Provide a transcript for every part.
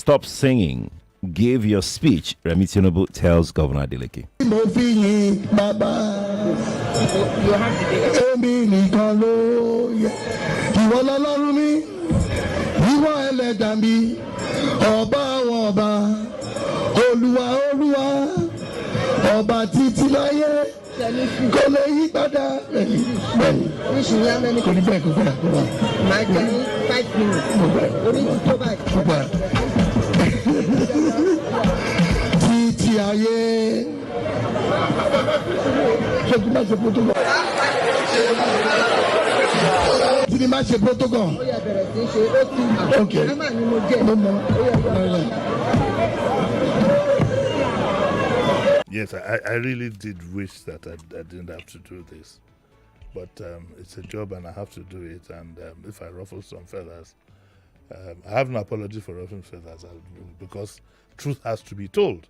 Stop singing. Give your speech, Remi Tinubu tells Governor Adeleke. Yes, I really did wish that I didn't have to do this. But it's a job and I have to do it. And if I ruffle some feathers, I have no apology for ruffling feathers because truth has to be told.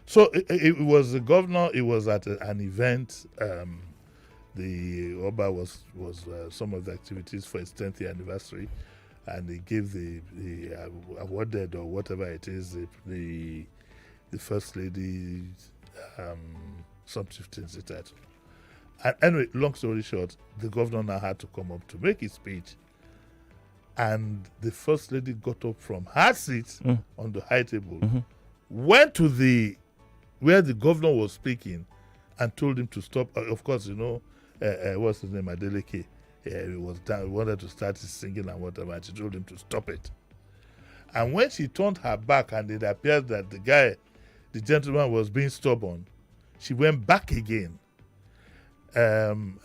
So it was the governor, it was at an event. The Oba was some of the activities for his 10th year anniversary. And he gave the awarded or whatever it is, the First Lady some chieftaincy title. And anyway, long story short, the governor now had to come up to make his speech. And the First Lady got up from her seat on the high table, went to where the governor was speaking and told him to stop. Of course, what's his name, Adeleke. He was down, wanted to start his singing and whatever, and she told him to stop it. And when she turned her back and it appeared that the gentleman was being stubborn, she went back again. And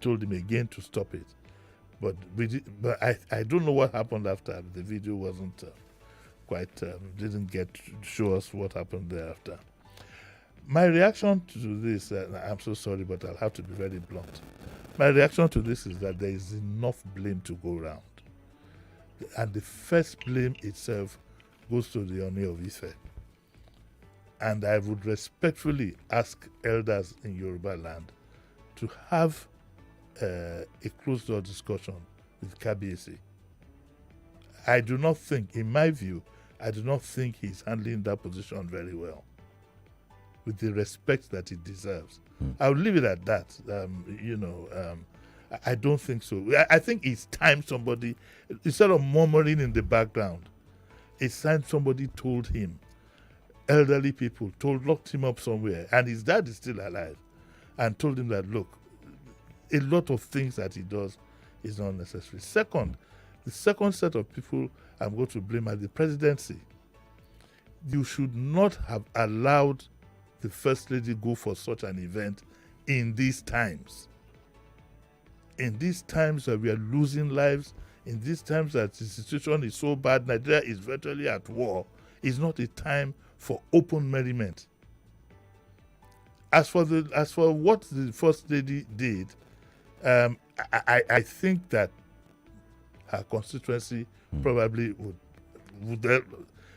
told him again to stop it. But I don't know what happened after. The video wasn't didn't get to show us what happened thereafter. My reaction to this, I'm so sorry, but I'll have to be very blunt. My reaction to this is that there is enough blame to go around. And the first blame itself goes to the Oni of Ife. And I would respectfully ask elders in Yoruba land to have a closed-door discussion with Kabiyesi. I do not think, in my view, he's handling that position very well, with the respect that it deserves. I'll leave it at that. I don't think so. I think it's time somebody, instead of murmuring in the background, it's time somebody told him. Elderly people locked him up somewhere, and his dad is still alive, and told him that, look, a lot of things that he does is not necessary. Second, the second set of people I'm going to blame are the presidency. You should not have allowed the First Lady go for such an event in these times. In these times that we are losing lives, in these times that the situation is so bad, Nigeria is virtually at war, it's not a time for open merriment. As for what the First Lady did, I think that her constituency probably would.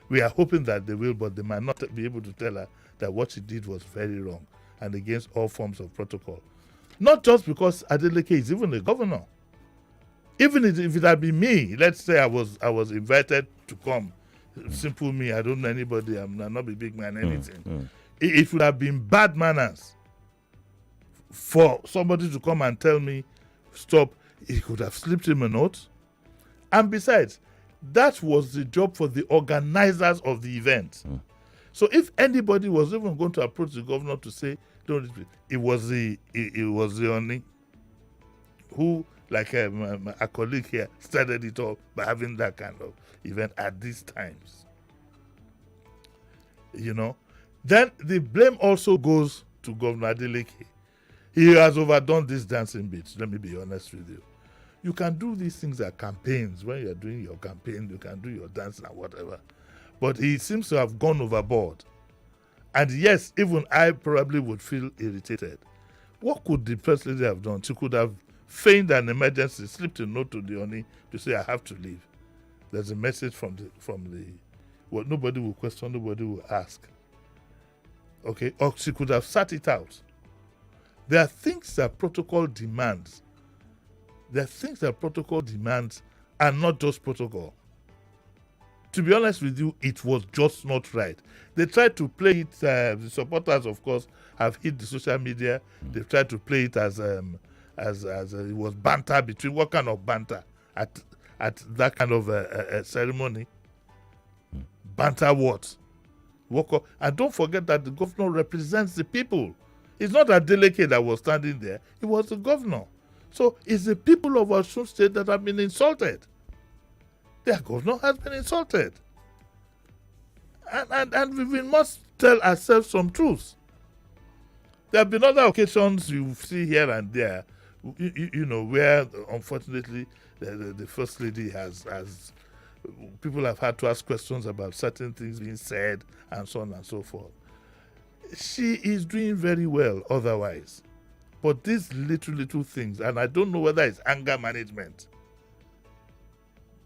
We are hoping that they will, but they might not be able to tell her that what she did was very wrong and against all forms of protocol. Not just because Adeleke is even a governor. Even if it had been me, let's say I was invited to come, simple me, I don't know anybody, I'm not a big man, anything. It would have been bad manners for somebody to come and tell me, stop. He could have slipped him a note. And besides, that was the job for the organizers of the event. So if anybody was even going to approach the governor to say, don't, it was the only who, like a colleague here, started it all by having that kind of event at these times. Then the blame also goes to Governor Adeleke. He has overdone this dancing bit. Let me be honest with you. You can do these things at campaigns. When you're doing your campaign, you can do your dancing and whatever. But he seems to have gone overboard. And yes, even I probably would feel irritated. What could the First Lady have done? She could have feigned an emergency, slipped a note to the Oni to say, I have to leave. There's a message from the well, nobody will question, nobody will ask. Okay? Or she could have sat it out. There are things that protocol demands. and not just protocol. To be honest with you, it was just not right. They tried to play it. The supporters, of course, have hit the social media. They've tried to play it as it was banter between. What kind of banter at that kind of ceremony? Banter what? And don't forget that the governor represents the people. It's not Adeleke that was standing there. It was the governor. So it's the people of Osun State that have been insulted. Their governor has been insulted. And we must tell ourselves some truths. There have been other occasions you see here and there, you know, where unfortunately the First Lady has people have had to ask questions about certain things being said and so on and so forth. She is doing very well otherwise. But these little things, and I don't know whether it's anger management,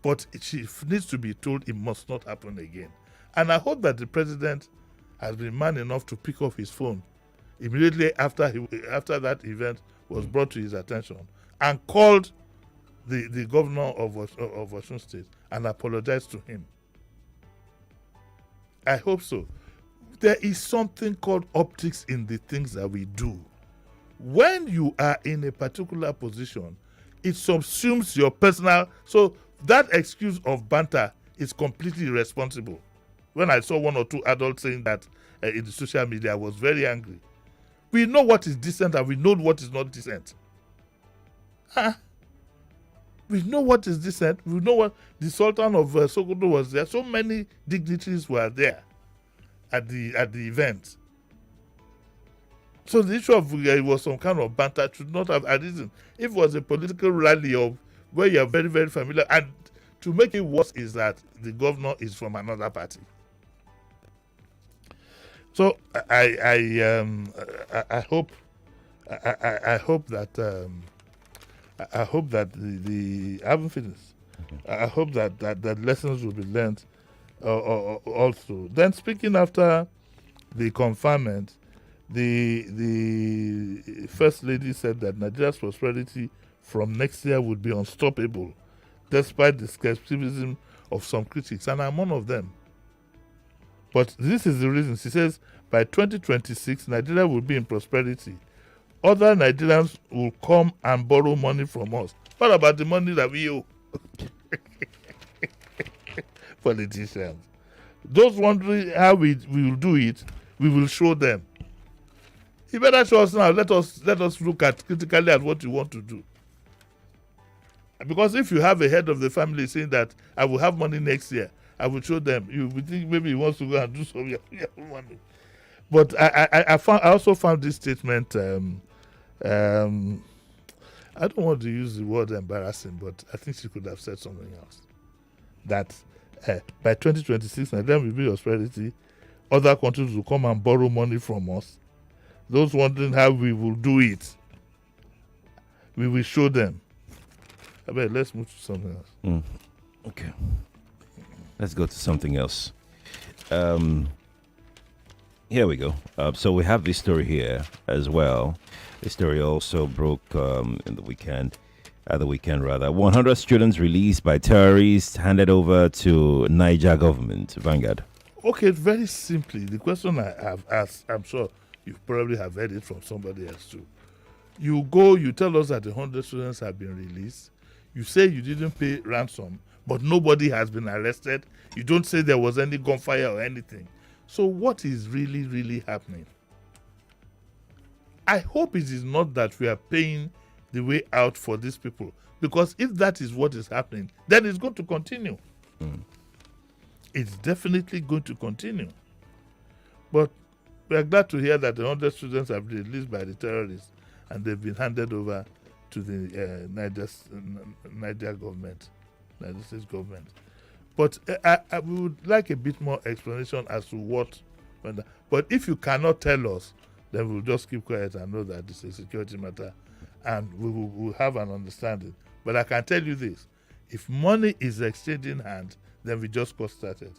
but she needs to be told it must not happen again. And I hope that the president has been man enough to pick up his phone immediately after that event was brought to his attention and called the governor of Osun State and apologized to him. I hope so. There is something called optics in the things that we do. When you are in a particular position, it subsumes your personal. So that excuse of banter is completely irresponsible. When I saw one or two adults saying that in the social media, I was very angry. We know what is decent and we know what is not decent. We know what is decent. We know what the Sultan of Sokoto was there. So many dignitaries were there at the event. So the issue of it was some kind of banter should not have arisen. If it was a political rally of where you are very, very familiar, and to make it worse is that the governor is from another party. So I hope that the I haven't finished. I hope that lessons will be learned also. Then speaking after the confinement, the First Lady said that Nigeria's prosperity from next year would be unstoppable, despite the skepticism of some critics, and I'm one of them. But this is the reason. She says by 2026, Nigeria will be in prosperity. Other Nigerians will come and borrow money from us. What about the money that we owe? Politicians. Those wondering how we will do it, we will show them. You better show us now. Let us look critically at what you want to do. Because if you have a head of the family saying that I will have money next year, I will show them. You will think maybe he wants to go and do some money. But I also found this statement. I don't want to use the word embarrassing, but I think she could have said something else. That by 2026, Nigeria will be prosperity. Other countries will come and borrow money from us. Those wondering how we will do it, we will show them. I bet let's move to something else. Okay. Let's go to something else. Here we go. So we have this story here as well. This story also broke in the weekend. 100 students released by terrorists handed over to Niger government. Vanguard. Okay, very simply, the question I have asked, I'm sure you probably have heard it from somebody else too. You go, you tell us that 100 students have been released. You say you didn't pay ransom, but nobody has been arrested. You don't say there was any gunfire or anything. So what is really, really happening? I hope it is not that we are paying the way out for these people, because if that is what is happening, then it's going to continue. It's definitely going to continue. But we are glad to hear that the 100 students have been released by the terrorists and they've been handed over to the Niger government, Niger State government. But we would like a bit more explanation as to what. But if you cannot tell us, then we'll just keep quiet and know that this is a security matter, and we will have an understanding. But I can tell you this: if money is exchanged in hand, then we just got started.